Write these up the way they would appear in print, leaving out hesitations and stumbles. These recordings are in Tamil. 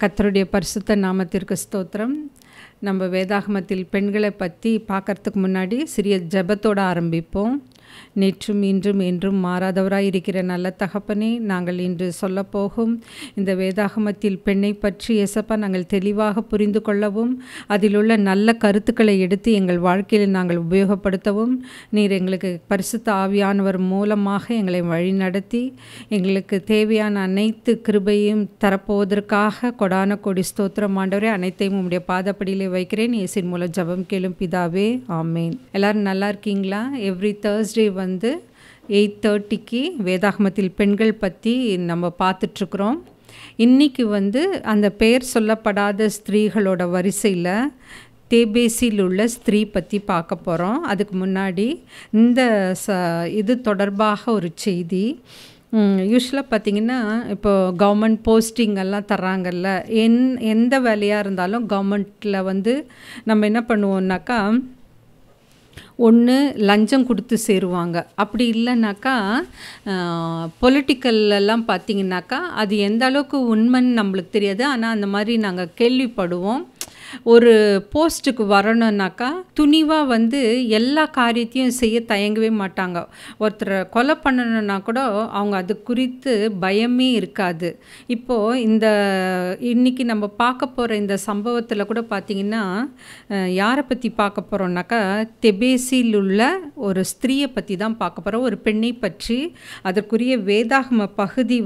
கர்த்தருடைய பரிசுத்த நாமத்திற்கு ஸ்தோத்திரம். நம்ம வேதாகமத்தில் பெண்களை பற்றி பார்க்கறதுக்கு முன்னாடி சிறிய ஜெபத்தோடு ஆரம்பிப்போம். நேற்றும் இன்றும் என்றும் மாறாதவராய் இருக்கிற நல்ல தகப்பனே, நாங்கள் இன்று சொல்லப்போகும் இந்த வேதாகமத்தில் பெண்ணை பற்றி ஏசப்பா நாங்கள் தெளிவாக புரிந்து கொள்ளவும், அதில் உள்ள நல்ல கருத்துக்களை எடுத்து எங்கள் வாழ்க்கையில் நாங்கள் உபயோகப்படுத்தவும் நீர் எங்களுக்கு பரிசுத்த ஆவியானவர் மூலமாக எங்களை வழிநடத்தி எங்களுக்கு தேவையான அனைத்து கிருபையும் தரப்போவதற்காக கொடான கொடி ஸ்தோத்திரம் ஆண்டவரே. அனைத்தையும் உம்முடைய பாதப்படியிலே வைக்கிறேன். இயேசுவின் மூலம் ஜெபம் கேளும் பிதாவே, ஆமேன். எல்லாரும் நல்லா இருக்கீங்களா? எவ்ரி தேர்ஸ்டே 8:30 வேதாகமத்தில் பெண்கள் பற்றி நம்ம பார்த்துட்ருக்குறோம். இன்றைக்கி அந்த பெயர் சொல்லப்படாத ஸ்திரீகளோட வரிசையில் தேபேசில் உள்ள ஸ்திரீ பற்றி பார்க்க போகிறோம். அதுக்கு முன்னாடி இந்த இது தொடர்பாக ஒரு செய்தி. யூஸ்வலாக பார்த்திங்கன்னா இப்போ கவர்மெண்ட் போஸ்டிங் எல்லாம் தர்றாங்கல்ல, எந்த வேலையாக இருந்தாலும் கவர்மெண்ட்டில் நம்ம என்ன பண்ணுவோம்னாக்கா, ஒன்று லஞ்சம் கொடுத்து சேருவாங்க. அப்படி இல்லைனாக்கா பொலிட்டிக்கல்லாம் பார்த்திங்கனாக்கா அது எந்த அளவுக்கு உண்மைன்னு நம்மளுக்கு தெரியாது. ஆனால் அந்த மாதிரி நாங்கள் கேள்விப்படுவோம். ஒரு போஸ்ட்டுக்கு வரணுன்னாக்கா துணிவாக எல்லா காரியத்தையும் செய்ய தயங்கவே மாட்டாங்க. ஒருத்தரை கொலை பண்ணணுன்னா கூட அவங்க அது குறித்து பயமே இருக்காது. இப்போது இன்றைக்கி நம்ம பார்க்க போகிற இந்த சம்பவத்தில் கூட பார்த்திங்கன்னா யாரை பற்றி பார்க்க போகிறோம்னாக்கா, தெபேசில் உள்ள ஒரு ஸ்திரீயை பற்றி தான் பார்க்க போகிறோம், ஒரு பெண்ணை பற்றி. அதற்குரிய வேதாகம பகுதி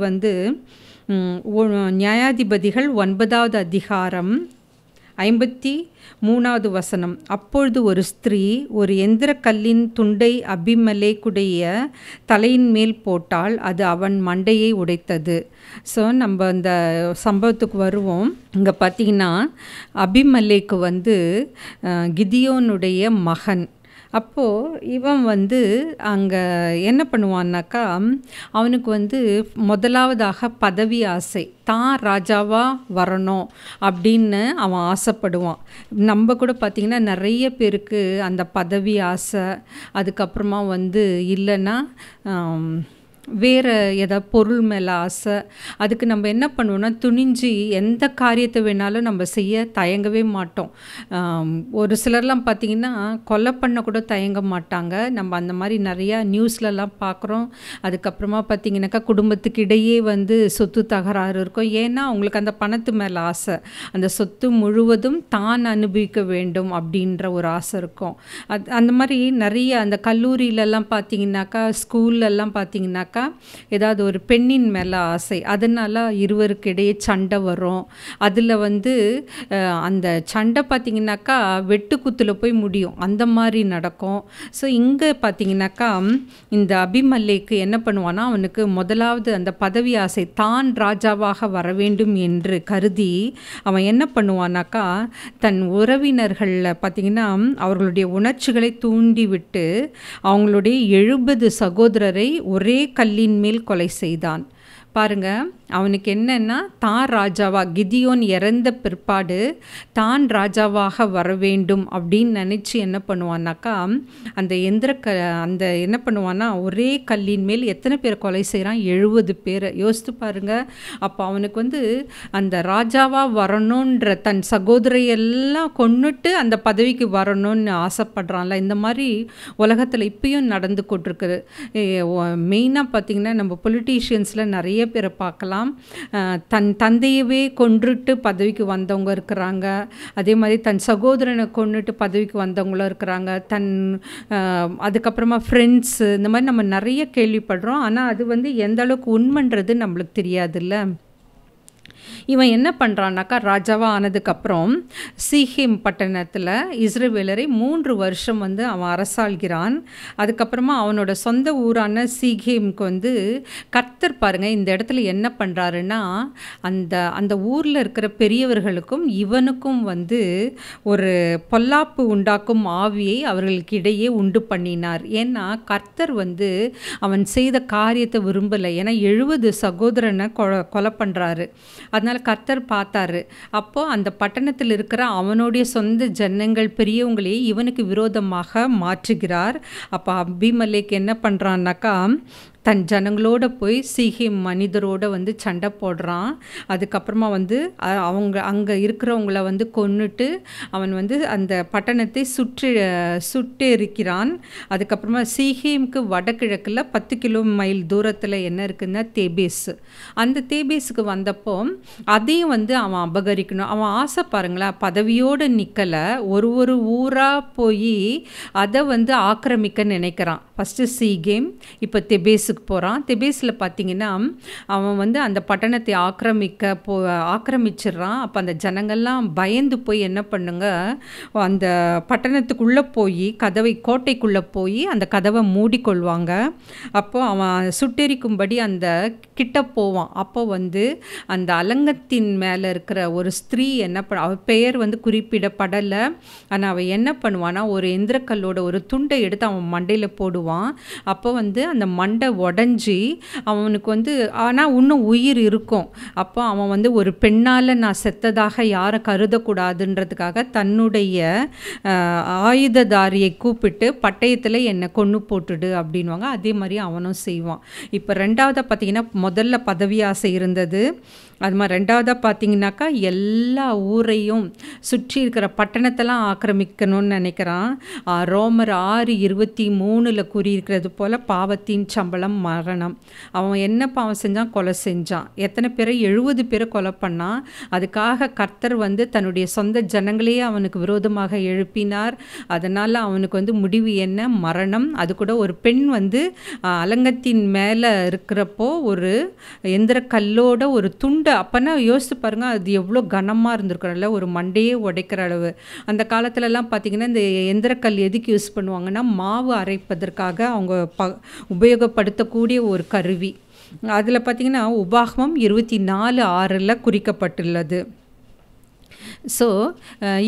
நியாயாதிபதிகள் 9வது அதிகாரம் 53வது வசனம். அப்பொழுது ஒரு ஸ்திரீ ஒரு எந்திர கல்லின் துண்டை அபிமெலேக்குடைய தலையின் மேல் போட்டால் அது அவன் மண்டையை உடைத்தது. ஸோ நம்ம அந்த சம்பவத்துக்கு வருவோம். இங்கே பார்த்திங்கன்னா அபிமெலேக்கு கிதியோனுடைய மகன். அப்போது இவன் அங்கே என்ன பண்ணுவான்னாக்கா, அவனுக்கு முதலாவதாக பதவி ஆசை, தான் ராஜாவாக வரணும் அப்படின்னு அவன் ஆசைப்படுவான். நம்ம கூட பார்த்திங்கன்னா நிறைய பேருக்கு அந்த பதவி ஆசை, அதுக்கப்புறமா இல்லைன்னா வேறு ஏதாவது பொருள் மேலே ஆசை. அதுக்கு நம்ம என்ன பண்ணுவோன்னா, துணிஞ்சு எந்த காரியத்தை வேணாலும் நம்ம செய்ய தயங்கவே மாட்டோம். ஒரு சிலர்லாம் பார்த்திங்கன்னா கொலை பண்ண கூட தயங்க மாட்டாங்க. நம்ம அந்த மாதிரி நிறையா நியூஸ்லலாம் பார்க்குறோம். அதுக்கப்புறமா பார்த்திங்கனாக்கா குடும்பத்துக்கு இடையே சொத்து தகராறு இருக்கும். ஏன்னா அவங்களுக்கு அந்த பணத்து மேலே ஆசை, அந்த சொத்து முழுவதும் தான் அனுபவிக்க வேண்டும் அப்படின்ற ஒரு ஆசை இருக்கும். அந்த மாதிரி நிறைய அந்த கல்லூரியிலலாம் பார்த்திங்கனாக்கா, ஸ்கூல்லலாம் பார்த்திங்கனாக்கா ஏதாவது ஒரு பெண்ணின் மேலே ஆசை, அதனால் இருவருக்கு இடையே சண்டை வரும். அதில் அந்த சண்டை பார்த்திங்கனாக்கா வெட்டுக்குத்தில் போய் முடியும், அந்த மாதிரி நடக்கும். ஸோ இங்கே பார்த்திங்கனாக்கா இந்த அபிமெலேக்கு என்ன பண்ணுவான்னா, அவனுக்கு முதலாவது அந்த பதவி ஆசை, தான் ராஜாவாக வர வேண்டும் என்று கருதி அவன் என்ன பண்ணுவானாக்கா, தன் உறவினர்களில் பார்த்திங்கன்னா அவர்களுடைய உணர்ச்சிகளை தூண்டிவிட்டு அவங்களுடைய 70 சகோதரரை ஒரே கல்லின் மேல் கொலை செய்தான். பாருங்க, அவனுக்கு என்னன்னா, தான் ராஜாவா, கிதியோன் இறந்த பிற்பாடு தான் ராஜாவாக வர வேண்டும் அப்படின்னு நினச்சி என்ன பண்ணுவான்னாக்கா, அந்த அந்த என்ன பண்ணுவான்னா ஒரே கல்லின் மேல் எத்தனை பேரை கொலை செய்கிறான்? 70 பேரை. யோசித்து பாருங்க. அப்போ அவனுக்கு அந்த ராஜாவாக வரணுன்ற தன் சகோதரையெல்லாம் கொன்னுட்டு அந்த பதவிக்கு வரணும்னு ஆசைப்படுறான்ல. இந்த மாதிரி உலகத்தில் இப்பயும் நடந்து கொண்டிருக்குது. மெயினாக பார்த்திங்கன்னா நம்ம பொலிட்டீஷியன்ஸில் நிறைய பேரை பார்க்கலாம். தன் தந்தையவே கொன்றுட்டு பதவிக்கு வந்தவங்க இருக்கிறாங்க. அதே மாதிரி தன் சகோதரனை கொன்னுட்டு பதவிக்கு வந்தவங்களும் இருக்கிறாங்க. அதுக்கப்புறமா ஃப்ரெண்ட்ஸு, இந்த மாதிரி நம்ம நிறைய கேள்விப்படுறோம். ஆனால் அது எந்த அளவுக்கு உண்மைன்றது நம்மளுக்கு தெரியாதுல்ல. இவன் என்ன பண்ணுறான்னாக்கா, ராஜாவாக ஆனதுக்கப்புறம் சீகேம் பட்டணத்தில் இஸ்ரவேலரை 3 வருஷம் அவன் அரசாள்கிறான். அதுக்கப்புறமா அவனோட சொந்த ஊரான சீகேமுக்கு கர்த்தர் பாருங்கள் இந்த இடத்துல என்ன பண்ணுறாருன்னா, அந்த ஊரில் இருக்கிற பெரியவர்களுக்கும் இவனுக்கும் ஒரு பொல்லாப்பு உண்டாக்கும் ஆவியை அவர்களுக்கு இடையே உண்டு பண்ணினார். ஏன்னா கர்த்தர் அவன் செய்த காரியத்தை விரும்பலை. ஏன்னா 70 சகோதரனை கொலை பண்ணுறாரு. அதனால் கர்த்தர் பார்த்தாரு. அப்போது அந்த பட்டணத்தில் இருக்கிற அவனுடைய சொந்த ஜனங்கள் பெரியவங்களையே இவனுக்கு விரோதமாக மாற்றுகிறார். அப்போ அபிமெலேக்கு என்ன பண்ணுறான்னாக்கா, தன் ஜனங்களோட போய் சீகேம் மனிதரோட வந்து சண்டை போடுறான். அதுக்கப்புறமா வந்து அவங்க அங்கே இருக்கிறவங்கள வந்து கொன்னுட்டு அவன் வந்து அந்த பட்டணத்தை சுட்டெரிக்கிறான். அதுக்கப்புறமா சீகேமுக்கு வடகிழக்கில் 10 மைல் தூரத்தில் என்ன இருக்குன்னா தேபேஸ். அந்த தேபேஸுக்கு வந்தப்போ அதையும் வந்து அவன் அபகரிக்கணும். அவன் ஆசை பாருங்களேன், பதவியோடு நிற்கலை, ஒரு ஊராக போய் அதை வந்து ஆக்கிரமிக்க நினைக்கிறான். ஃபஸ்ட்டு சீகேம், இப்போ தெபேஸுக்கு போகிறான். தெபேஸில் பார்த்தீங்கன்னா அவன் வந்து அந்த பட்டணத்தை ஆக்கிரமிச்சிடுறான். அப்போ அந்த ஜனங்கள்லாம் பயந்து போய் என்ன பண்ணுங்க, அந்த பட்டணத்துக்குள்ளே போய் கோட்டைக்குள்ளே போய் அந்த கதவை மூடிக்கொள்வாங்க. அப்போது அவன் சுட்டெரிக்கும்படி அந்த கிட்ட போவான். அப்போ வந்து அந்த அலங்கத்தின் மேலே இருக்கிற ஒரு ஸ்திரீ என்ன அவள் பெயர் வந்து குறிப்பிடப்படலை. ஆனால் அவள் என்ன பண்ணுவான்னா, ஒரு எந்திரக்கல்லோட ஒரு துண்டை எடுத்து அவன் மண்டையில் போடுவான். அப்போ வந்து அந்த மண்டை உடஞ்சி அவனுக்கு வந்து, ஆனால் இன்னும் உயிர் இருக்கும். அப்போ அவன் வந்து ஒரு பெண்ணால் நான் செத்ததாக யாரை கருதக்கூடாதுன்றதுக்காக தன்னுடைய ஆயுததாரியை கூப்பிட்டு பட்டயத்தில் என்னை கொன்று போட்டுடு அப்படின்வாங்க. அதே மாதிரி அவனும் செய்வான். இப்போ ரெண்டாவதாக பார்த்தீங்கன்னா, முதல்ல பதவி ஆசை இருந்தது. அது மாதிரி ரெண்டாவதாக பார்த்தீங்கன்னாக்கா எல்லா ஊரையும் சுற்றி இருக்கிற பட்டணத்தெல்லாம் ஆக்கிரமிக்கணும்னு நினைக்கிறான். ரோமர் 6:23 கூறியிருக்கிறது போல் பாவத்தின் சம்பளம் மரணம். அவன் என்ன பாவம் செஞ்சான்? கொலை செஞ்சான். எத்தனை பேரை? 70 பேரை கொலை பண்ணான். அதுக்காக கர்த்தர் வந்து தன்னுடைய சொந்த ஜனங்களையே அவனுக்கு விரோதமாக எழுப்பினார். அதனால் அவனுக்கு வந்து முடிவு என்ன? மரணம். அது கூட ஒரு பெண் வந்து அலங்கத்தின் மேலே இருக்கிறப்போ ஒரு எந்திர கல்லோட ஒரு துண்டு, அப்போனா யோசித்து பாருங்கள், அது எவ்வளோ கனமாக இருந்திருக்கிறல்ல, ஒரு மண்டையே உடைக்கிற அளவு. அந்த காலத்துலலாம் பார்த்திங்கன்னா இந்த எந்திரக்கல் எதுக்கு யூஸ் பண்ணுவாங்கன்னா, மாவு அரைப்பதற்காக அவங்க உபயோகப்படுத்தக்கூடிய ஒரு கருவி. அதில் பார்த்திங்கன்னா உபாகமம் 24:6 குறிக்கப்பட்டுள்ளது. ஸோ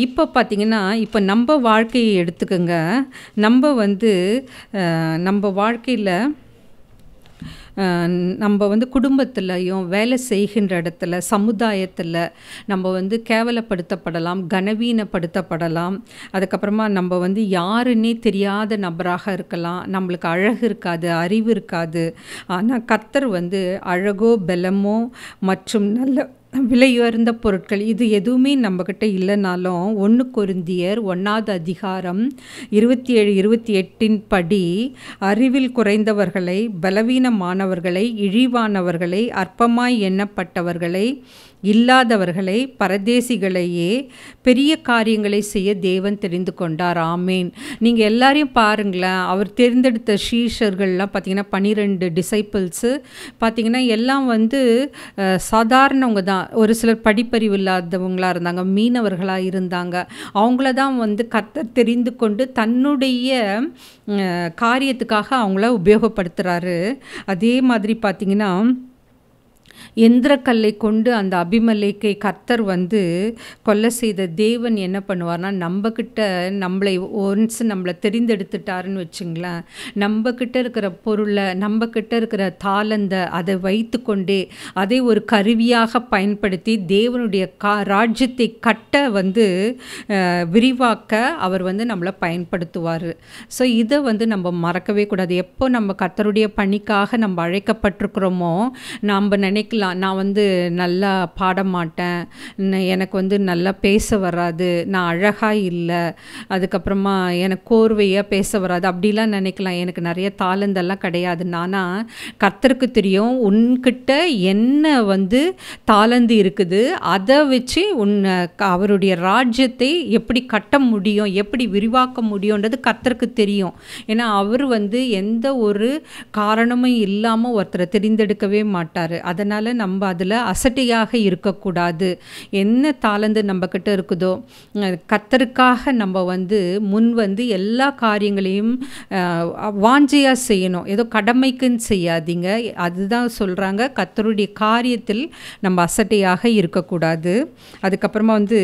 இப்போ பார்த்திங்கன்னா, இப்போ நம்ம வாழ்க்கையை எடுத்துக்கோங்க. நம்ம வந்து நம்ம வாழ்க்கையில் நம்ம வந்து குடும்பத்திலையும் வேலை செய்கின்ற இடத்துல சமுதாயத்தில் நம்ம வந்து கேவலப்படுத்தப்படலாம், கனவீனப்படுத்தப்படலாம். அதுக்கப்புறமா நம்ம வந்து யாருன்னே தெரியாத நபராக இருக்கலாம். நம்மளுக்கு அழகு இருக்காது, அறிவு இருக்காது. ஆனால் கர்த்தர் வந்து அழகோ பலமோ மற்றும் நல்ல விலையுயர்ந்த பொருட்கள் இது எதுவுமே நம்மக்கிட்ட இல்லைனாலும் 1 கொரிந்தியர் 1:27-28 படி அறிவில் குறைந்தவர்களை, பலவீனமானவர்களை, இழிவானவர்களை, அற்பமாய் எண்ணப்பட்டவர்களை, இல்லாதவர்களை, பரதேசிகளையே பெரிய காரியங்களை செய்ய தேவன் தெரிந்து கொண்டார். ஆமேன். நீங்கள் எல்லாரையும் பாருங்களேன், அவர் தேர்ந்தெடுத்த சீஷர்கள்லாம் பார்த்திங்கன்னா 12 டிசைபிள்ஸு பார்த்திங்கன்னா எல்லாம் வந்து சாதாரணவங்க தான். ஒரு சிலர் படிப்பறிவு இல்லாதவங்களாக இருந்தாங்க, மீனவர்களாக இருந்தாங்க. அவங்கள தான் வந்து கர்த்தர் தெரிந்து கொண்டு தன்னுடைய காரியத்துக்காக அவங்கள உபயோகப்படுத்துகிறாரு. அதே மாதிரி பார்த்திங்கன்னா எந்திரக்கல்லை கொண்டு அந்த அபிமெலேக்கை கர்த்தர் வந்து கொல்லை செய்த தேவன் என்ன பண்ணுவார்னா, நம்மக்கிட்ட நம்மளை தெரிந்தெடுத்துட்டாருன்னு வச்சுங்களேன், நம்மக்கிட்ட இருக்கிற பொருளை, நம்மக்கிட்ட இருக்கிற தாளந்தை அதை வைத்து கொண்டே அதை ஒரு கருவியாக பயன்படுத்தி தேவனுடைய ராஜ்யத்தை கட்ட வந்து விரிவாக்க அவர் வந்து நம்மளை பயன்படுத்துவார். ஸோ இதை வந்து நம்ம மறக்கவே கூடாது. எப்போ நம்ம கர்த்தருடைய பணிக்காக நம்ம அழைக்கப்பட்டிருக்கிறோமோ, நாம் நினைக்கலாம் நான் வந்து நல்லா பாட மாட்டேன், எனக்கு வந்து நல்லா பேச வராது, நான் அழகாக இல்லை, அதுக்கப்புறமா எனக்கு கோர்வையாக பேச வராது, அப்படிலாம் நினைக்கலாம். எனக்கு நிறைய தாளந்தெல்லாம் கிடையாது. ஆனால் கர்த்தருக்கு தெரியும் உன்கிட்ட என்ன வந்து தாளந்து இருக்குது, அதை வச்சு அவருடைய ராஜ்யத்தை எப்படி கட்ட முடியும், எப்படி விரிவாக்க முடியுன்றது கர்த்தருக்கு தெரியும். ஏன்னா அவர் வந்து எந்த ஒரு காரணமும் இல்லாமல் ஒருத்தரை தெரிந்தெடுக்கவே மாட்டார். அதனால் நம்ம அதில் அசட்டையாக இருக்கக்கூடாது. என்ன தாளந்து நம்மக்கிட்ட இருக்குதோ கர்த்தருக்காக நம்ம வந்து முன் வந்து எல்லா காரியங்களையும் வாஞ்சையாக செய்யணும். ஏதோ கடமைக்குன்னு செய்யாதீங்க. அதுதான் சொல்கிறாங்க, கர்த்தருடைய காரியத்தில் நம்ம அசட்டையாக இருக்கக்கூடாது. அதுக்கப்புறமா வந்து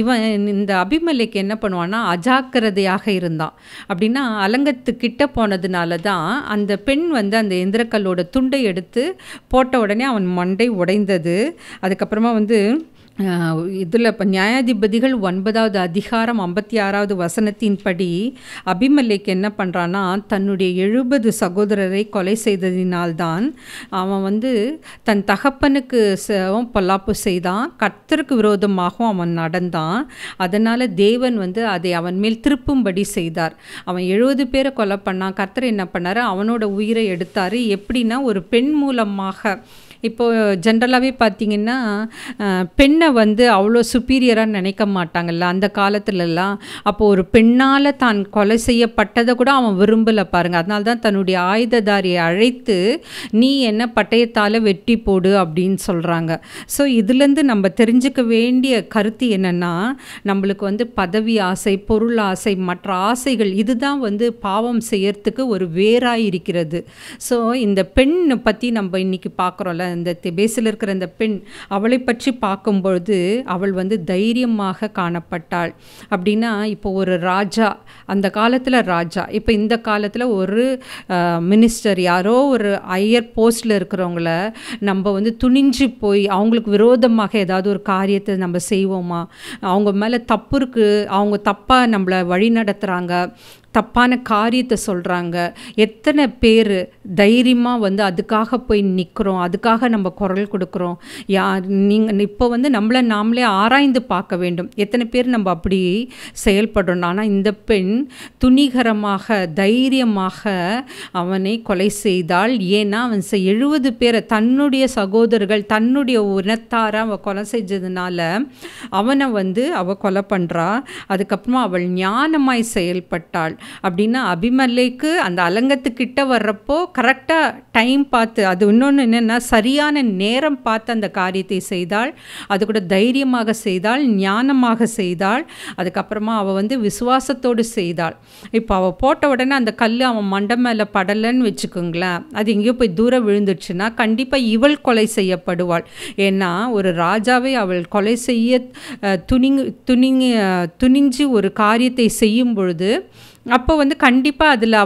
இவன் இந்த அபிமெலேக்கு என்ன பண்ணுவான்னா அஜாக்கிரதையாக இருந்தான். அப்படின்னா அலங்கத்துக்கிட்ட போனதுனால தான் அந்த பெண் வந்து அந்த எந்திரக்கல்லோட துண்டை எடுத்து போட்ட உடனே அவன் மண்டை உடைந்தது. அதுக்கப்புறமா வந்து இதில் இப்போ நியாயாதிபதிகள் 9வது அதிகாரம் 56வது வசனத்தின்படி அபிமெலேக்கு என்ன பண்ணுறான்னா, தன்னுடைய 70 சகோதரரை கொலை செய்ததினால்தான் அவன் தன் தகப்பனுக்கு பொல்லாப்பு செய்தான், கர்த்தருக்கு விரோதமாகவும் அவன் நடந்தான். அதனால் தேவன் அதை அவன் மேல் திருப்பும்படி செய்தார். அவன் 70 பேரை கொலை பண்ணான். கர்த்தர் என்ன பண்ணார், அவனோட உயிரை எடுத்தார். எப்படின்னா, ஒரு பெண் மூலமாக. இப்போது ஜென்ரலாகவே பார்த்திங்கன்னா, பெண்ணை அவ்வளோ சுப்பீரியராக நினைக்க மாட்டாங்கல்ல அந்த காலத்துலலாம். அப்போது ஒரு பெண்ணால் தான் கொலை செய்யப்பட்டதை கூட அவன் விரும்பலை பாருங்கள். அதனால தான் தன்னுடைய ஆயுததாரியை அழைத்து, நீ என்ன பட்டயத்தால் வெட்டி போடு அப்படின்னு சொல்கிறாங்க. ஸோ இதுலேருந்து நம்ம தெரிஞ்சுக்க வேண்டிய கருத்து என்னென்னா, நம்மளுக்கு பதவி ஆசை, பொருள் ஆசை, மற்ற ஆசைகள் இதுதான் பாவம் செய்யறதுக்கு ஒரு வேறாக இருக்கிறது. ஸோ இந்த பெண்ணை பற்றி நம்ம இன்றைக்கி பார்க்குறோம்ல, இந்த தெபேசில் இருக்கிற இந்த பெண், அவளை பற்றி பார்க்கும்பொழுது அவள் தைரியமாக காணப்பட்டாள். அப்படின்னா இப்போ ஒரு ராஜா, அந்த காலத்தில் ராஜா, இப்போ இந்த காலத்தில் ஒரு மினிஸ்டர், யாரோ ஒரு ஹையர் போஸ்டில் இருக்கிறவங்கள நம்ம துணிஞ்சு போய் அவங்களுக்கு விரோதமாக ஏதாவது ஒரு காரியத்தை நம்ம செய்வோமா? அவங்க மேலே தப்பு இருக்குது, அவங்க தப்பாக நம்மளை வழி நடத்துகிறாங்க, தப்பான காரியத்தை சொல்கிறாங்க. எத்தனை பேர் தைரியமாக அதுக்காக போய் நிற்கிறோம், அதுக்காக நம்ம குரல் கொடுக்குறோம். நீங்கள் இப்போ நம்மளை நாமளே ஆராய்ந்து பார்க்க வேண்டும், எத்தனை பேர் நம்ம அப்படி செயல்படுறோம். ஆனால் இந்த பெண் துணிகரமாக, தைரியமாக அவனை கொலை செய்தாள். ஏன்னா அவன் 70 பேரை, தன்னுடைய சகோதரர்கள், தன்னுடைய இனத்தாரை அவள் கொலை செஞ்சதுனால அவனை அவள் கொலை பண்ணுறா. அதுக்கப்புறமா அவள் ஞானமாய் செயல்பட்டாள். அப்படின்னா அபிமெலேக்கு அந்த அலங்கத்துக்கிட்ட வர்றப்போ கரெக்டாக டைம் பார்த்து, அது இன்னொன்று என்னென்னா, சரியான நேரம் பார்த்து அந்த காரியத்தை செய்தாள். அது கூட தைரியமாக செய்தாள், ஞானமாக செய்தாள். அதுக்கப்புறமா அவள் விசுவாசத்தோடு செய்தாள். இப்போ அவள் போட்ட உடனே அந்த கல் அவன் மண்டை மேலே படலைன்னு வச்சுக்கோங்களேன், அது எங்கேயோ போய் தூரம் விழுந்துடுச்சுன்னா கண்டிப்பாக இவள் கொலை செய்யப்படுவாள். ஏன்னா ஒரு ராஜாவை அவள் கொலை செய்ய துணிஞ்சு ஒரு காரியத்தை செய்யும் பொழுது, அப்போ கண்டிப்பாக அதில்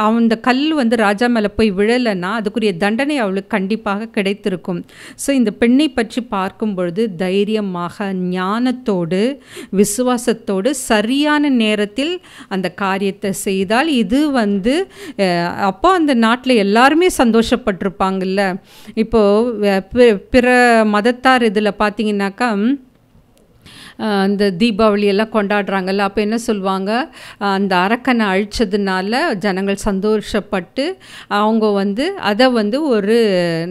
அந்த கல் ராஜா மேலே போய் விழலைன்னா அதுக்குரிய தண்டனை அவளுக்கு கண்டிப்பாக கிடைத்திருக்கும். ஸோ இந்த பெண்ணை பற்றி பார்க்கும் பொழுது தைரியமாக, ஞானத்தோடு, விசுவாசத்தோடு சரியான நேரத்தில் அந்த காரியத்தை செய்தால், இது அப்போ அந்த நாட்டில் எல்லாருமே சந்தோஷப்பட்டிருப்பாங்கல்ல. இப்போது பிற மதத்தார் இதில் பார்த்தீங்கன்னாக்கா, அந்த தீபாவளியெல்லாம் கொண்டாடுறாங்கல்ல, அப்போ என்ன சொல்லுவாங்க, அந்த அரக்கனை அழிச்சதுனால ஜனங்கள் சந்தோஷப்பட்டு அவங்க அதை ஒரு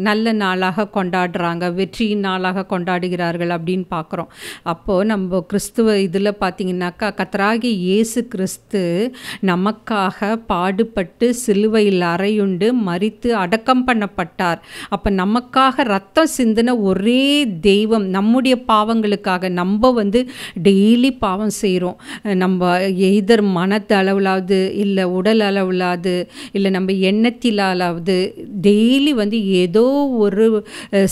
நல்ல நாளாக கொண்டாடுறாங்க, வெற்றியின் நாளாக கொண்டாடுகிறார்கள் அப்படின்னு பார்க்குறோம். அப்போது நம்ம கிறிஸ்துவ இதில் பார்த்திங்கனாக்கா, கர்த்தராகிய இயேசு கிறிஸ்து நமக்காக பாடுபட்டு சிலுவையில் அறையுண்டு மரித்து அடக்கம் பண்ணப்பட்டார். அப்போ நமக்காக ரத்தம் சிந்தின ஒரே தெய்வம், நம்முடைய பாவங்களுக்காக. நம்ம டெய்லி பாவம் செய்கிறோம். நம்ம எய்தர் மனத்தளவுலாவது, இல்லை உடல் அளவுலாவது, இல்லை நம்ம எண்ணத்திலாவது, டெய்லி ஏதோ ஒரு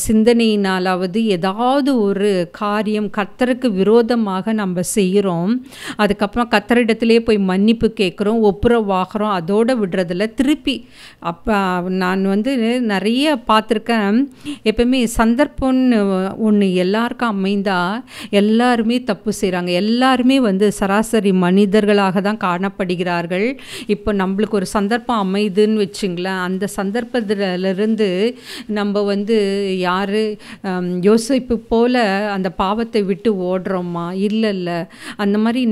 சிந்தனையினாலாவது ஏதாவது ஒரு காரியம் கர்த்தருக்கு விரோதமாக நம்ம செய்கிறோம். அதுக்கப்புறம் கர்த்தரிடத்திலே போய் மன்னிப்பு கேட்குறோம், ஒப்புரவாகிறோம், அதோடு விடுறதில்ல. திருப்பி அப்போ நான் நிறைய பார்த்துருக்கேன். எப்பவுமே சந்தர்ப்பம்னு ஒன்று எல்லாருக்கும் அமைந்தால் எல்லாருமே தப்பு செய்கிறாங்க. எல்லாருமே சராசரி மனிதர்களாக தான் காணப்படுகிறார்கள். இப்போ நம்மளுக்கு ஒரு சந்தர்ப்பம் அமைதுன்னு வச்சுங்களேன், அந்த சந்தர்ப்பத்திலிருந்து நம்ம யார் யோசிப்பு போல் அந்த பாவத்தை விட்டு ஓடுறோமா? இல்லை. அந்த மாதிரி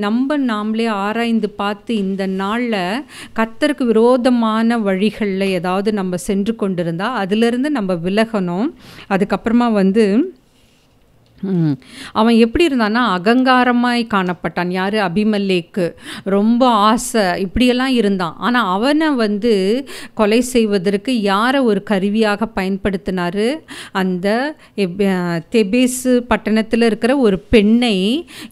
நாமளே ஆராய்ந்து பார்த்து இந்த நாளில் கர்த்தருக்கு விரோதமான வழிகளில் ஏதாவது நம்ம சென்று கொண்டிருந்தால் அதிலிருந்து நம்ம விலகணும். அதுக்கப்புறமா அவன் எப்படி இருந்தான்னா, அகங்காரமாய் காணப்பட்டான். யார்? அபிமெலேக்கு. ரொம்ப ஆசை, இப்படியெல்லாம் இருந்தான். ஆனால் அவனை கொலை செய்வதற்கு யாரை ஒரு கருவியாக பயன்படுத்தினார்? அந்த தெபேசு பட்டணத்தில் இருக்கிற ஒரு பெண்ணை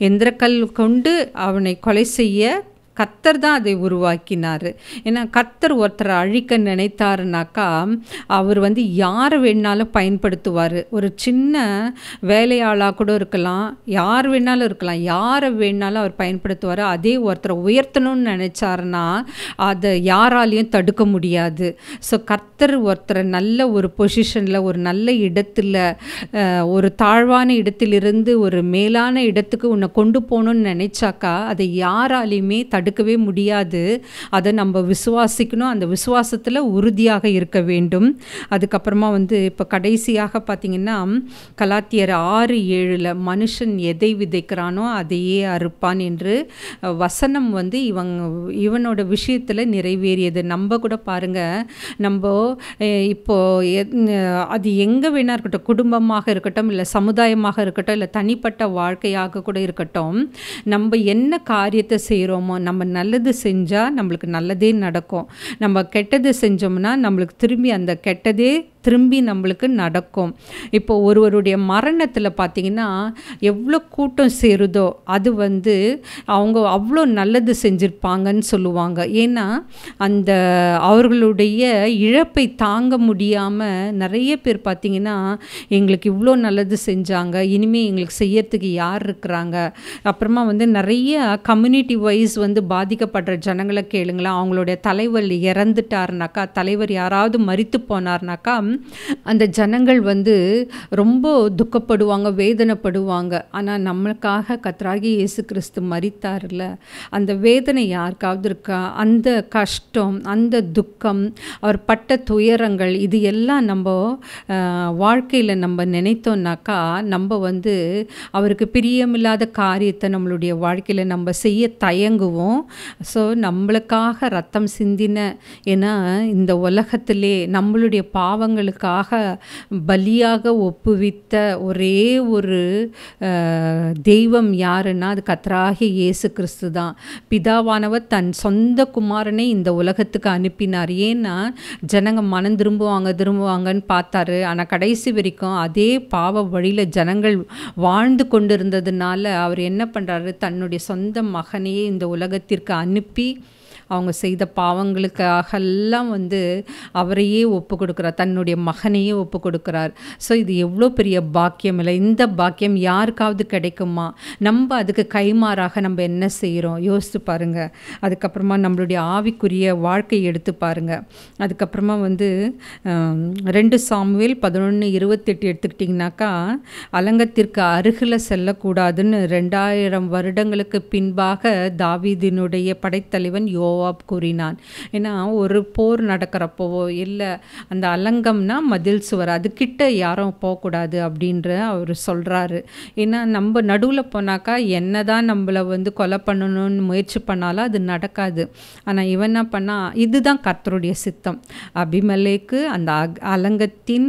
எந்திரக்கல் கொண்டு அவனை கொலை செய்ய கர்த்தர் தான் அதை உருவாக்கினார். ஏன்னா கர்த்தர் ஒருத்தரை அழிக்க நினைத்தாருனாக்கா அவர் யாரை வேணாலும் பயன்படுத்துவார். ஒரு சின்ன வேலையாளாக கூட இருக்கலாம், யார் வேணாலும் இருக்கலாம், யாரை வேணாலும் அவர் பயன்படுத்துவார். அதே ஒருத்தரை உயர்த்தணும்னு நினச்சாருன்னா அதை யாராலையும் தடுக்க முடியாது. ஸோ கர்த்தர் ஒருத்தரை நல்ல ஒரு பொசிஷனில், ஒரு நல்ல இடத்துல, ஒரு தாழ்வான இடத்திலிருந்து ஒரு மேலான இடத்துக்கு உன்னை கொண்டு போகணும்னு நினைச்சாக்கா அதை யாராலையுமே தடுக்கவே முடியாது. அதை நம்ம விசுவாசிக்கணும், அந்த விசுவாசத்தில் உறுதியாக இருக்க வேண்டும். அதுக்கப்புறமா இப்போ கடைசியாக பார்த்திங்கன்னா கலாத்தியர் 6:7 மனுஷன் எதை விதைக்கிறானோ அதையே அறுப்பான் என்று வசனம் இவனோட விஷயத்தில் நிறைவேறியது. நம்ம கூட பாருங்கள், நம்ம இப்போ அது எங்கே வேணா இருக்கட்டும், குடும்பமாக இருக்கட்டும், இல்லை சமுதாயமாக இருக்கட்டும், இல்லை தனிப்பட்ட வாழ்க்கையாக கூட இருக்கட்டும், நம்ம என்ன காரியத்தை செய்கிறோமோ, நம்ம நல்லது செஞ்சால் நம்மளுக்கு நல்லதே நடக்கும். நம்ம கெட்டது செஞ்சோம்னா நம்மளுக்கு திரும்பி அந்த கெட்டதே திரும்பி நம்மளுக்கு நடக்கும். இப்போ ஒருவருடைய மரணத்தில் பார்த்திங்கன்னா எவ்வளோ கூட்டம் சேருதோ அது அவங்க அவ்வளோ நல்லது செஞ்சுருப்பாங்கன்னு சொல்லுவாங்க. ஏன்னா அந்த அவர்களுடைய இழப்பை தாங்க முடியாமல் நிறைய பேர் பார்த்திங்கன்னா எங்களுக்கு இவ்வளோ நல்லது செஞ்சாங்க, இனிமேல் எங்களுக்கு செய்யறதுக்கு யார் இருக்கிறாங்க. அப்புறமா நிறைய கம்யூனிட்டி வைஸ் பாதிக்கப்படுற ஜனங்களை கேளுங்களேன். அவங்களுடைய தலைவர் இறந்துட்டாருனாக்கா, தலைவர் யாராவது மரித்து போனார்னாக்கா அந்த ஜனங்கள் ரொம்ப துக்கப்படுவாங்க, வேதனைப்படுவாங்க. ஆனால் நம்மளுக்காக கர்த்தராகிய இயேசு கிறிஸ்து மரித்தார்ல, அந்த வேதனை யாருக்காவது இருக்கா? அந்த கஷ்டம், அந்த துக்கம், அவர் பட்ட துயரங்கள், இது எல்லாம் நம்ம வாழ்க்கையில் நம்ம நினைத்தோம்னாக்கா நம்ம அவருக்கு பிரியமில்லாத காரியத்தை நம்மளுடைய வாழ்க்கையில் நம்ம செய்ய தயங்குவோம். ஸோ நம்மளுக்காக ரத்தம் சிந்தின, ஏன்னா இந்த உலகத்திலே நம்மளுடைய பாவங்களுக்காக பலியாக ஒப்புவித்த ஒரே ஒரு தெய்வம் யாருன்னா அது கர்த்தராகிய இயேசு கிறிஸ்து தான். பிதாவானவர் தன் சொந்த குமாரனை இந்த உலகத்துக்கு அனுப்பினார். ஏன்னா ஜனங்க மனம் திரும்புவாங்கன்னு பார்த்தாரு. ஆனால் கடைசி வரைக்கும் அதே பாவ வழியில் ஜனங்கள் வாழ்ந்து கொண்டிருந்ததுனால அவர் என்ன பண்ணுறாரு, தன்னுடைய சொந்த மகனையே இந்த உலகத்திற்கு அனுப்பி அவங்க செய்த பாவங்களுக்காகலாம் அவரையே ஒப்பு கொடுக்குறார், தன்னுடைய மகனையே ஒப்பு கொடுக்குறார். ஸோ இது எவ்வளோ பெரிய பாக்கியம் இல்லை? இந்த பாக்கியம் யாருக்காவது கிடைக்குமா? நம்ம அதுக்கு கைமாறாக நம்ம என்ன செய்கிறோம் யோசித்து பாருங்கள். அதுக்கப்புறமா நம்மளுடைய ஆவிக்குரிய வாழ்க்கையை எடுத்து பாருங்கள். அதுக்கப்புறமா 2 சாமுவேல் 11:28 எடுத்துக்கிட்டிங்கனாக்கா, அலங்கத்திற்கு அருகில் செல்லக்கூடாதுன்னு 2000 வருடங்களுக்கு பின்பாக தாவீதினுடைய படைத்தலைவன் யோவாப் கூறினான். ஏன்னா ஒரு போர் நடக்கிறப்போவோ இல்லை அந்த அலங்கம்னா மதில் சுவர், அதுக்கிட்ட யாரும் போகக்கூடாது அப்படின்ற அவர் சொல்கிறாரு. ஏன்னா நம்ம நடுவில் போனாக்கா என்ன தான் நம்மளை கொலை பண்ணணும்னு முயற்சி பண்ணாலும் அது நடக்காது. ஆனால் இவன் என்ன பண்ணா, இதுதான் கர்த்தருடைய சித்தம். அபிமெலேக்கு அந்த அலங்கத்தின்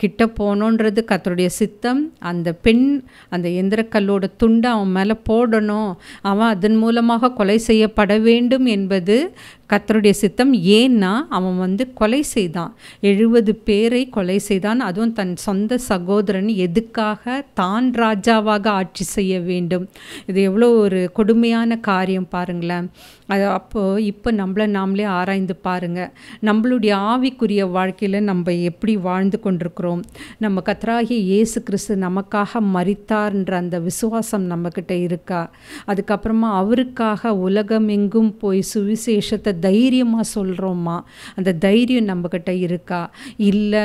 கிட்ட போகணுன்றது கர்த்தருடைய சித்தம். அந்த பெண் அந்த எந்திரக்கல்லோட துண்டை அவன் மேலே போடணும், அவன் அதன் மூலமாக கொலை செய்யப்பட வேண்டும் என்பது கர்த்தருடைய சித்தம். ஏன்னா அவன் கொலை செய்தான், 70 பேரை கொலை செய்தான். அதுவும் தன் சொந்த சகோதரன் எதுக்காக? தான் ராஜாவாக ஆட்சி செய்ய வேண்டும். இது எவ்வளோ ஒரு கொடுமையான காரியம் பாருங்களேன். அப்போது இப்போ நம்மளை நாமளே ஆராய்ந்து பாருங்கள். நம்மளுடைய ஆவிக்குரிய வாழ்க்கையில் நம்ம எப்படி வாழ்ந்து கொண்டிருக்கிறோம்? நம்ம கர்த்தராகிய இயேசு கிறிஸ்து நமக்காக மரித்தார்ன்ற அந்த விசுவாசம் நம்மக்கிட்ட இருக்கா? அதுக்கப்புறமா அவருக்காக உலகம் எங்கும் போய் சுவிசேஷத்தை தைரியமாக சொல்கிறோமா? அந்த தைரியம் நம்மக்கிட்ட இருக்கா? இல்லை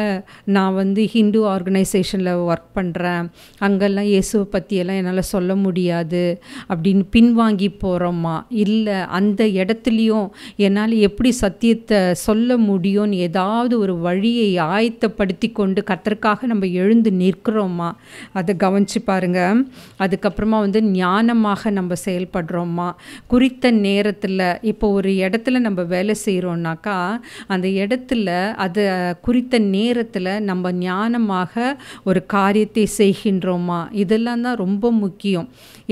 நான் ஹிந்து ஆர்கனைசேஷனில் ஒர்க் பண்ணுறேன், அங்கெல்லாம் இயேசுவை பற்றியெல்லாம் என்னால் சொல்ல முடியாது அப்படின்னு பின்வாங்கி போகிறோமா? இல்லை அந்த இடத்துலையும் என்னால் எப்படி சத்தியத்தை சொல்ல முடியும்னு ஏதாவது ஒரு வழியை ஆயத்தப்படுத்தி கொண்டு கர்த்தருக்காக நம்ம எழுந்து நிற்கிறோமா? அதை கவனித்து பாருங்கள். அதுக்கப்புறமா ஞானமாக நம்ம செயல்படுறோமா? குறித்த நேரத்தில் இப்போ ஒரு இடத்துல நம்ம வேலை செய்கிறோன்னாக்கா அந்த இடத்துல அது குறித்த நேரத்தில் நம்ம ஞானமாக ஒரு காரியத்தை செய்கின்றோமா? இதெல்லாம் தான் ரொம்ப முக்கியம்.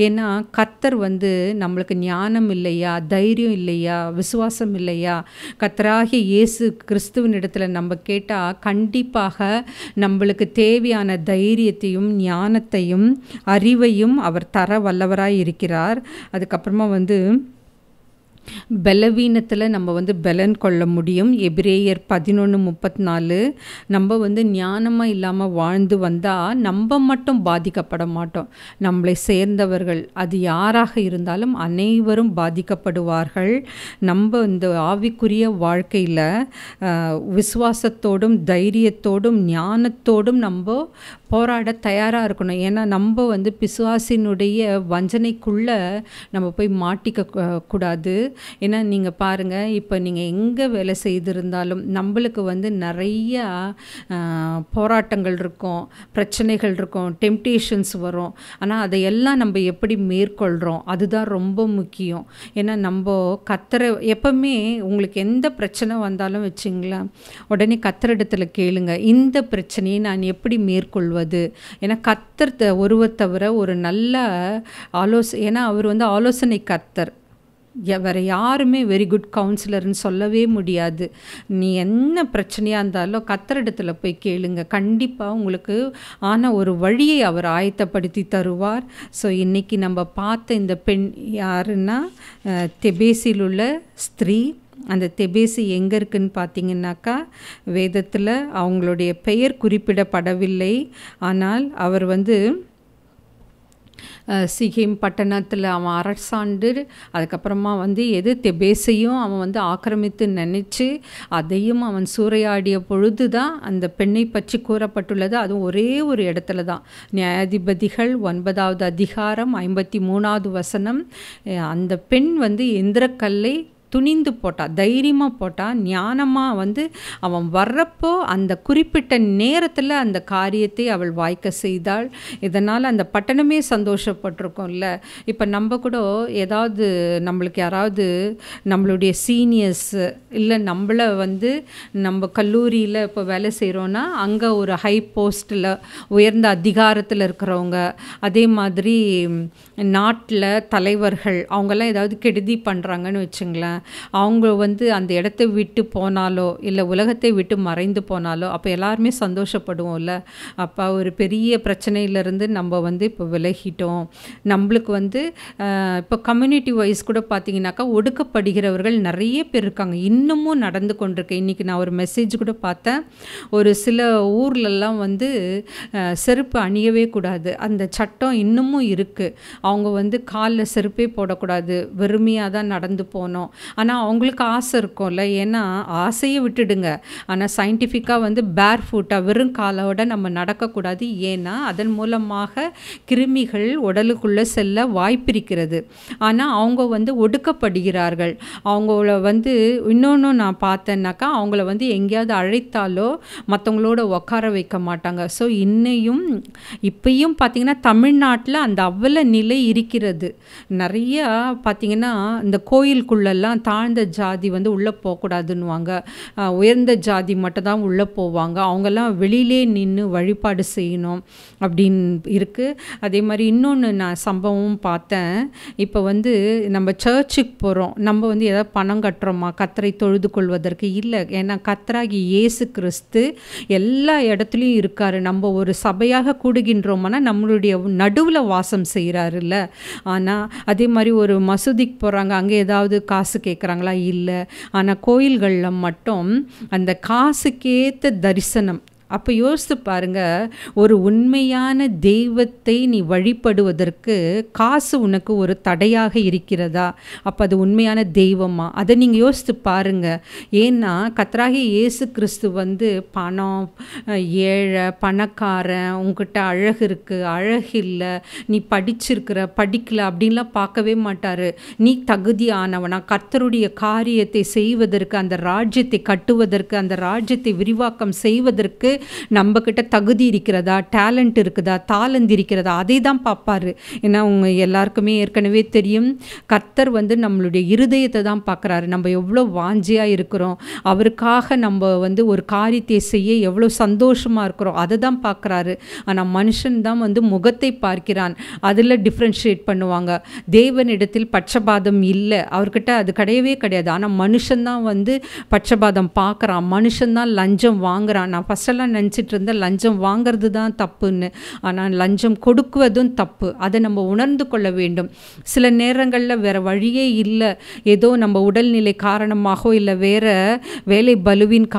ஏன்னா கர்த்தர் நம்மளுக்கு ஞானம் இல்லையா, தைரியம் இல்லையா, விசுவாசம் இல்லையா? கர்த்தராகிய இயேசு கிறிஸ்துவின் இடத்துல நம்ம கேட்டால் கண்டிப்பாக நம்மளுக்கு தேவையான தைரியத்தையும் ஞானத்தையும் அறிவையும் அவர் தர வல்லவராய் இருக்கிறார். அதுக்கப்புறமா பலவீனத்தில் நம்ம வந்து பலன் கொள்ள முடியும். எபிரேயர் 11:34. நம்ம வந்து ஞானமாக இல்லாமல் வாழ்ந்து வந்தால் நம்ம மட்டும் பாதிக்கப்பட மாட்டோம், நம்மளை சேர்ந்தவர்கள் அது யாராக இருந்தாலும் அனைவரும் பாதிக்கப்படுவார்கள். நம்ம இந்த ஆவிக்குரிய வாழ்க்கையில் விசுவாசத்தோடும் தைரியத்தோடும் ஞானத்தோடும் நம்ம போராட தயாராக இருக்கணும். ஏன்னா நம்ம வந்து பிசுவாசினுடைய வஞ்சனைக்குள்ளே நம்ம போய் மாட்டிக்க கூடாது. ஏன்னா நீங்கள் பாருங்கள், இப்போ நீங்கள் எங்கே வேலை செய்திருந்தாலும் நம்மளுக்கு வந்து நிறையா போராட்டங்கள் இருக்கும், பிரச்சனைகள் இருக்கும், டெம்டேஷன்ஸ் வரும். ஆனால் அதையெல்லாம் நம்ம எப்படி மேற்கொள்கிறோம் அதுதான் ரொம்ப முக்கியம். ஏன்னா நம்ம கர்த்தரை எப்பவுமே உங்களுக்கு எந்த பிரச்சனை வந்தாலும் வச்சுங்களேன், உடனே கர்த்தரிடத்துல கேளுங்க, இந்த பிரச்சனையை நான் எப்படி மேற்கொள்வது. ஏன்னா கர்த்தர் ஒருவர் தவிர ஒரு நல்ல ஏன்னா அவர் வந்து ஆலோசனை கர்த்தர், வேறு யாருமே வெரி குட் கவுன்சிலர்னு சொல்லவே முடியாது. நீ என்ன பிரச்சனையாக இருந்தாலும் கர்த்தரிடத்துல போய் கேளுங்க, கண்டிப்பாக உங்களுக்கு ஒரு வழியை அவர் ஆயத்தப்படுத்தி தருவார். ஸோ இன்றைக்கி நம்ம பார்த்த இந்த பெண் யாருன்னா தெபேசில் உள்ள ஸ்திரீ. அந்த தெபேசி எங்கே இருக்குன்னு பார்த்தீங்கன்னாக்கா வேதத்தில் அவங்களுடைய பெயர் குறிப்பிடப்படவில்லை. ஆனால் அவர் வந்து சிகேம் பட்டணத்தில் அவன் அரசாண்டு, அதுக்கப்புறமா வந்து தெபேசையும் அவன் வந்து ஆக்கிரமித்து நினச்சி அதையும் அவன் சூறையாடிய பொழுது தான் அந்த பெண்ணை பற்றி கூறப்பட்டுள்ளது. அதுவும் ஒரே ஒரு இடத்துல தான், நியாயாதிபதிகள் 9வது அதிகாரம் 53வது வசனம். அந்த பெண் வந்து எந்திரக்கல்லை துணிந்து போட்டா, தைரியமாக போட்டா, ஞானமாக வந்து அவன் வர்றப்போ அந்த குறிப்பிட்ட நேரத்தில் அந்த காரியத்தை அவள் வாய்க்க செய்தாள். இதனால் அந்த பட்டணமே சந்தோஷப்பட்டிருக்கோம்ல. இப்போ நம்ம கூட ஏதாவது நம்மளுக்கு யாராவது நம்மளுடைய சீனியர்ஸ் இல்லை நம்மளை வந்து நம்ம கல்லூரியில் இப்போ வேலை செய்கிறோன்னா அங்கே ஒரு ஹை போஸ்ட்டில் உயர்ந்த அதிகாரத்தில் இருக்கிறவங்க, அதே மாதிரி நாட்டில் தலைவர்கள் அவங்கெல்லாம் ஏதாவது கெடுதி பண்ணுறாங்கன்னு வச்சுங்களேன், அவங்க வந்து அந்த இடத்தை விட்டு போனாலோ இல்லை உலகத்தை விட்டு மறைந்து போனாலோ அப்போ எல்லாருமே சந்தோஷப்படுவோம்ல. அப்போ ஒரு பெரிய பிரச்சனையிலேருந்து நம்ம வந்து இப்போ விலகிட்டோம். நம்மளுக்கு வந்து இப்போ கம்யூனிட்டி வைஸ் கூட பார்த்திங்கனாக்கா ஒடுக்கப்படுகிறவர்கள் நிறைய பேர் இருக்காங்க, இன்னமும் நடந்து கொண்டிருக்கேன். இன்றைக்கி நான் ஒரு மெசேஜ் கூட பார்த்தேன், ஒரு சில ஊர்லெல்லாம் வந்து செருப்பு அணியவே கூடாது, அந்த சட்டம் இன்னமும் இருக்குது. அவங்க வந்து காலில் செருப்பே போடக்கூடாது, வெறுமையாக தான் நடந்து போனோம். ஆனால் அவங்களுக்கு ஆசை இருக்கும்ல, ஏன்னா ஆசையை விட்டுடுங்க, ஆனால் சயின்டிஃபிக்காக வந்து பேர் ஃபுட்டாக வெறும் காலோட நம்ம நடக்கக்கூடாது. ஏன்னா அதன் மூலமாக கிருமிகள் உடலுக்குள்ளே செல்ல வாய்ப்பிருக்கிறது. ஆனால் அவங்க வந்து ஒடுக்கப்படுகிறார்கள். அவங்கள வந்து இன்னொன்று நான் பார்த்தேன்னாக்கா அவங்கள வந்து எங்கேயாவது அழைத்தாலோ மற்றவங்களோட உட்கார வைக்க மாட்டாங்க. ஸோ இப்பயும் பார்த்திங்கன்னா தமிழ்நாட்டில் அந்த அவ்வளோ நிலை இருக்கிறது. நிறையா பார்த்திங்கன்னா இந்த கோயிலுக்குள்ளெல்லாம் தாழ்ந்த ஜாதி வந்து உள்ளே போகக்கூடாதுன்னுவாங்க, உயர்ந்த ஜாதி மட்டும் தான் உள்ளே போவாங்க, அவங்கெல்லாம் வெளியிலே நின்று வழிபாடு செய்யணும் அப்படின்னு இருக்குது. அதே மாதிரி இன்னொன்று நான் சம்பவம் பார்த்தேன். இப்போ வந்து நம்ம சர்ச்சுக்கு போகிறோம், நம்ம வந்து ஏதாவது பணம் கட்டுறோமா கர்த்தரை தொழுது கொள்வதற்கு? இல்லை. ஏன்னா கர்த்தராகி இயேசு கிறிஸ்து எல்லா இடத்துலையும் இருக்கார். நம்ம ஒரு சபையாக கூடுகின்றோம்னா நம்மளுடைய நடுவில் வாசம் செய்கிறாருல்ல. ஆனால் அதே மாதிரி ஒரு மசூதிக்கு போகிறாங்க, அங்கே ஏதாவது காசு கேட்குறாங்களா? இல்லை. ஆனால் கோயில்களில் மட்டும் அந்த காசுக்கேற்ற தரிசனம். அப்போ யோசித்து பாருங்கள், ஒரு உண்மையான தெய்வத்தை நீ வழிபடுவதற்கு காசு உனக்கு ஒரு தடையாக இருக்கிறதா? அப்போ அது உண்மையான தெய்வமா? அதை நீங்கள் யோசித்து பாருங்கள். ஏன்னா கர்த்தராகிய இயேசு கிறிஸ்து வந்து பணம், ஏழை, பணக்காரன், உங்ககிட்ட அழகு இருக்குது, அழகு இல்லை, நீ படிச்சிருக்கிற படிக்கல அப்படின்லாம் பார்க்கவே மாட்டார். நீ தகுதியானவனா கர்த்தருடைய காரியத்தை செய்வதற்கு, அந்த ராஜ்யத்தை கட்டுவதற்கு, அந்த ராஜ்யத்தை விரிவாக்கம் செய்வதற்கு நம்மக்கிட்ட தகுதி இருக்கிறதா, டேலண்ட் இருக்குதா, தாளந்து இருக்கிறதா, அதை தான் பார்ப்பார். ஏன்னா அவங்க எல்லாருக்குமே ஏற்கனவே தெரியும், கர்த்தர் வந்து நம்மளுடைய இருதயத்தை தான் பார்க்குறாரு. நம்ம எவ்வளோ வாஞ்சியாக இருக்கிறோம், அவருக்காக நம்ம வந்து ஒரு காரியத்தை செய்ய எவ்வளோ சந்தோஷமாக இருக்கிறோம், அதை தான் பார்க்குறாரு. ஆனால் மனுஷன் தான் வந்து முகத்தை பார்க்கிறான், அதில் டிஃப்ரென்ஷியேட் பண்ணுவாங்க. தேவனிடத்தில் பட்சபாதம் இல்லை, அவர்கிட்ட அது கிடையவே கிடையாது. ஆனால் மனுஷன்தான் வந்து பட்சபாதம் பார்க்குறான், மனுஷன்தான் லஞ்சம் வாங்குறான். நான் ஃபஸ்ட்டெல்லாம் நான்லாம் நினச்சிட்டு இருந்தேன் லஞ்சம் வாங்கிறது தான் தப்புன்னு. ஆனால் லஞ்சம் கொடுக்குவதும் தப்பு. அதை நம்ம உணர்ந்து கொள்ள வேண்டும். சில நேரங்களில் வேறு வழியே இல்லை, ஏதோ நம்ம உடல்நிலை காரணமாகவோ இல்லை வேறு வேலை பலுவின்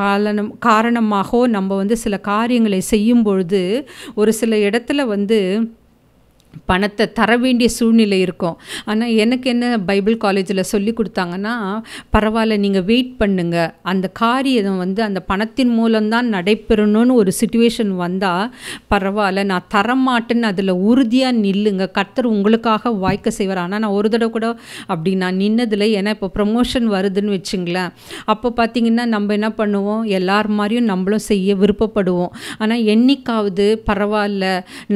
காரணமாகவோ நம்ம சில காரியங்களை செய்யும் பொழுது ஒரு சில இடத்துல பணத்தை தர வேண்டிய சூழ்நிலை இருக்கும். ஆனால் எனக்கு என்ன பைபிள் காலேஜில் சொல்லி கொடுத்தாங்கன்னா, பரவாயில்ல நீங்கள் வெயிட் பண்ணுங்க, அந்த காரியம் அந்த பணத்தின் மூலம்தான் நடைபெறணும்னு ஒரு சிச்சுவேஷன் வந்தால் பரவாயில்ல, நான் தரமாட்டேன்னு அதில் உறுதியாக நில்லுங்க, கர்த்தர் உங்களுக்காக வாய்க்க செய்வார். ஆனால் நான் ஒரு தடவை கூட அப்படி நான் நின்னதில், ஏன்னா இப்போ ப்ரமோஷன் வருதுன்னு வச்சுங்களேன், அப்போ பார்த்திங்கன்னா நம்ம என்ன பண்ணுவோம், எல்லார் மாதிரியும் நம்மளும் செய்ய விருப்பப்படுவோம். ஆனால் என்னைக்காவது பரவாயில்ல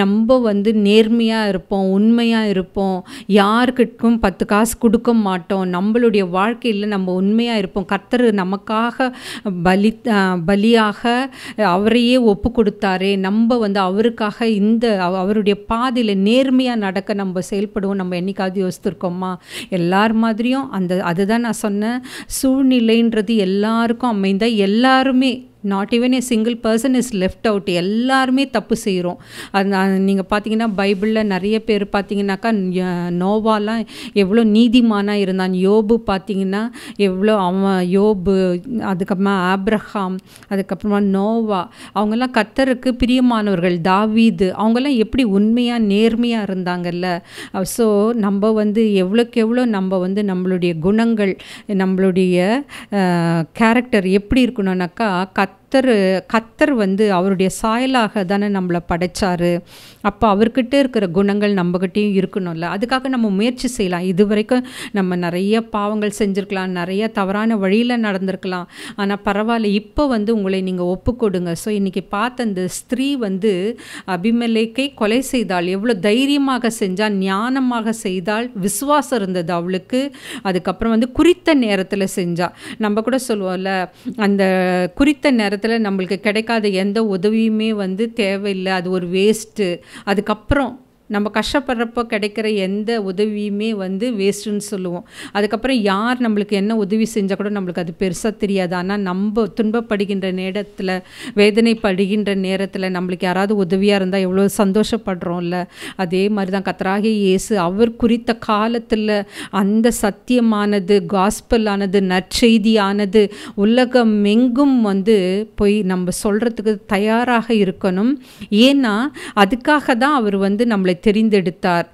நம்ம நேர்மையாக இருப்போம், உண்மையாக இருப்போம், யாருக்கிட்டும் 10 காசு கொடுக்க மாட்டோம், நம்மளுடைய வாழ்க்கையில் நம்ம உண்மையாக இருப்போம், கர்த்தர் நமக்காக பலியாக அவரையே ஒப்பு கொடுத்தாரே, நம்ம அவருக்காக அவருடைய பாதையில் நேர்மையாக நடக்க நம்ம செயல்படுவோம். நம்ம என்னைக்காவது யோசித்திருக்கோமா? எல்லார் மாதிரியும் அதுதான் நான் சொன்னேன், சூழ்நிலைன்றது எல்லாருக்கும் அமைந்தால் எல்லாருமே, not even A single person is left out, எல்லாருமே தப்பு செய்கிறோம். அது நீங்கள் பார்த்தீங்கன்னா பைபிளில் நிறைய பேர் பார்த்தீங்கன்னாக்கா, நோவாலாம் எவ்வளோ நீதிமானாக இருந்தான், யோபு பார்த்தீங்கன்னா எவ்வளோ, யோபு, அதுக்கப்புறமா ஆப்ரஹாம், அதுக்கப்புறமா நோவா, அவங்கெல்லாம் கர்த்தருக்கு பிரியமானவர்கள், தாவீது, அவங்கெல்லாம் எப்படி உண்மையாக நேர்மையாக இருந்தாங்கல்ல. ஸோ நம்ம எவ்வளோக்கு எவ்வளோ நம்ம நம்மளுடைய குணங்கள், நம்மளுடைய கேரக்டர் எப்படி இருக்கணும்னாக்கா, கர்த்தர் அவருடைய சாயலாக தானே நம்மளை படைச்சாரு. அப்போ அவர்கிட்ட இருக்கிற குணங்கள் நம்மகிட்டையும் இருக்கணும்ல. அதுக்காக நம்ம முயற்சி செய்யலாம். இது வரைக்கும் நம்ம நிறைய பாவங்கள் செஞ்சுருக்கலாம், நிறைய தவறான வழியில் நடந்திருக்கலாம். ஆனால் பரவாயில்ல, இப்போ உங்களை நீங்கள் ஒப்பு கொடுங்க. ஸோ இன்றைக்கி பார்த்த அந்த ஸ்திரீ அபிமெலேக்கை கொலை செய்தாள். எவ்வளோ தைரியமாக செஞ்சால், ஞானமாக செய்தால், விசுவாசம் இருந்தது அவளுக்கு. அதுக்கப்புறம் குறித்த நேரத்தில் செஞ்சால். நம்ம கூட சொல்லுவோம்ல, அந்த குறித்த நேரத்தில் நம்மளுக்கு கிடைக்காத எந்த உதவியுமே தேவையில்லை, அது ஒரு வேஸ்ட்டு. அதுக்கப்புறம் நம்ம கஷ்டப்படுறப்போ கிடைக்கிற எந்த உதவியுமே வேஸ்ட்டுன்னு சொல்லுவோம். அதுக்கப்புறம் யார் நம்மளுக்கு என்ன உதவி செஞ்சால் கூட நம்மளுக்கு அது பெருசாக தெரியாது. ஆனால் நம்ம துன்பப்படுகின்ற நேரத்தில், வேதனைப்படுகின்ற நேரத்தில் நம்மளுக்கு யாராவது உதவியாக இருந்தால் எவ்வளோ சந்தோஷப்படுறோம்ல. அதே மாதிரி தான் கர்த்தராகிய இயேசு அவர் குறித்த காலத்தில் அந்த சத்தியமானது, காஸ்பலானது, நற்செய்தியானது உலகம் எங்கும் போய் நம்ம சொல்கிறதுக்கு தயாராக இருக்கணும். ஏன்னா அதுக்காக தான் அவர் நம்மளை தெரிந்தெடுத்தார்.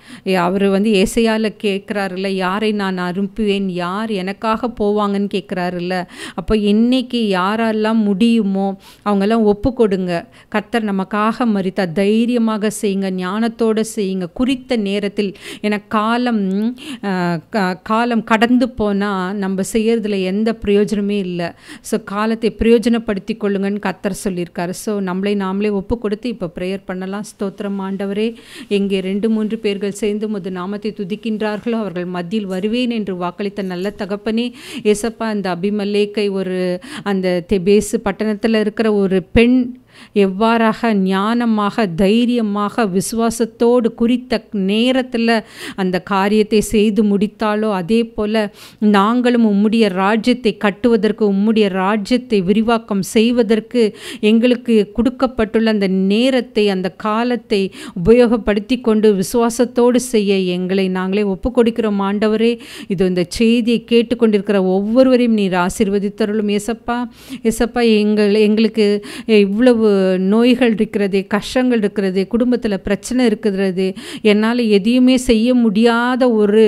அவர் ஏசாயால கேட்குறாருல்ல, யாரை நான் அனுப்புவேன், யார் எனக்காக போவாங்கன்னு கேட்குறாருல்ல. அப்போ இன்னைக்கு யாரெல்லாம் முடியுமோ அவங்கெல்லாம் ஒப்பு கொடுங்க. கர்த்தர் நமக்காக மரித்தார், தைரியமாக செய்யுங்க, ஞானத்தோடு செய்யுங்க, குறித்த நேரத்தில். ஏன்னா காலம் கடந்து போனால் நம்ம செய்யறதுல எந்த பிரயோஜனமே இல்லை. ஸோ காலத்தை பிரயோஜனப்படுத்தி கொள்ளுங்கன்னு கர்த்தர் சொல்லியிருக்காரு. ஸோ நாமளே ஒப்பு கொடுத்து இப்போ ப்ரேயர் பண்ணலாம். ஸ்தோத்திரம் ஆண்டவரே, எங்கே 2-3 பேர்கள் சேர்ந்து உமது நாமத்தை துதிக்கின்றார்களோ அவர்கள் மத்தியில் வருவேன் என்று வாக்களித்த நல்ல தகப்பனே, ஏசப்பா, அந்த அபிமெலேக்கை அந்த தெபேசு பட்டணத்தில் இருக்கிற ஒரு பெண் எவ்வாறாக ஞானமாக, தைரியமாக, விசுவாசத்தோடு குறித்த நேரத்தில் அந்த காரியத்தை செய்து முடித்தாலோ, அதே போல் நாங்களும் உம்முடைய ராஜ்யத்தை கட்டுவதற்கு, உம்முடைய ராஜ்யத்தை விரிவாக்கம் செய்வதற்கு எங்களுக்கு கொடுக்கப்பட்டுள்ள அந்த நேரத்தை, அந்த காலத்தை உபயோகப்படுத்தி கொண்டு விசுவாசத்தோடு செய்ய எங்களை நாங்களே ஒப்பு கொடுக்கிறோம். ஆண்டவரே, இது இந்த செய்தியை கேட்டுக்கொண்டிருக்கிற ஒவ்வொருவரையும் நீர் ஆசீர்வதித்தருளும். ஏசப்பா, எங்களுக்கு இவ்வளவு நோய்கள் இருக்கிறது, கஷ்டங்கள் இருக்கிறது, குடும்பத்தில் பிரச்சனை இருக்கிறது, என்னால் எதையுமே செய்ய முடியாத ஒரு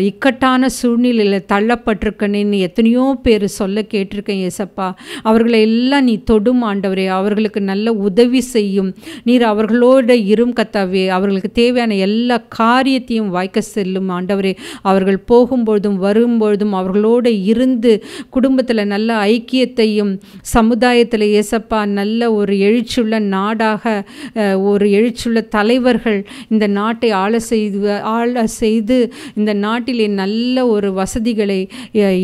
இக்கட்டான சூழ்நிலையில் தள்ளப்பட்டிருக்கேன்னு எத்தனையோ பேர் சொல்ல கேட்டிருக்கேன். ஏசப்பா, அவர்களை எல்லாம் நீ தொடும் ஆண்டவரே, அவர்களுக்கு நல்ல உதவி செய்யும் நீர், அவர்களோட இரும் கத்தாவே, அவர்களுக்கு தேவையான எல்லா காரியத்தையும் வாய்க்க செல்லும் ஆண்டவரே. அவர்கள் போகும்பொழுதும் வரும்பொழுதும் அவர்களோடு இருந்து குடும்பத்தில் நல்ல ஐக்கியத்தையும், சமுதாயத்தில் ஏசப்பா நல்ல ஒரு எழுச்சியுள்ள நாடாக, ஒரு எழுச்சியுள்ள தலைவர்கள் இந்த நாட்டை ஆள செய்து இந்த நாட்டிலே நல்ல ஒரு வசதிகளை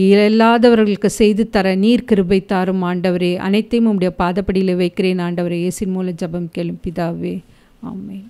இல்லாதவர்களுக்கு செய்து தர நீர் கிருபை தாரும் ஆண்டவரே. அனைத்தையும் உம்முடைய பாதப்படியில் வைக்கிறேன் ஆண்டவரே. இயேசுவின் மூலம் ஜெபம் கேளும் பிதாவே, ஆமென்.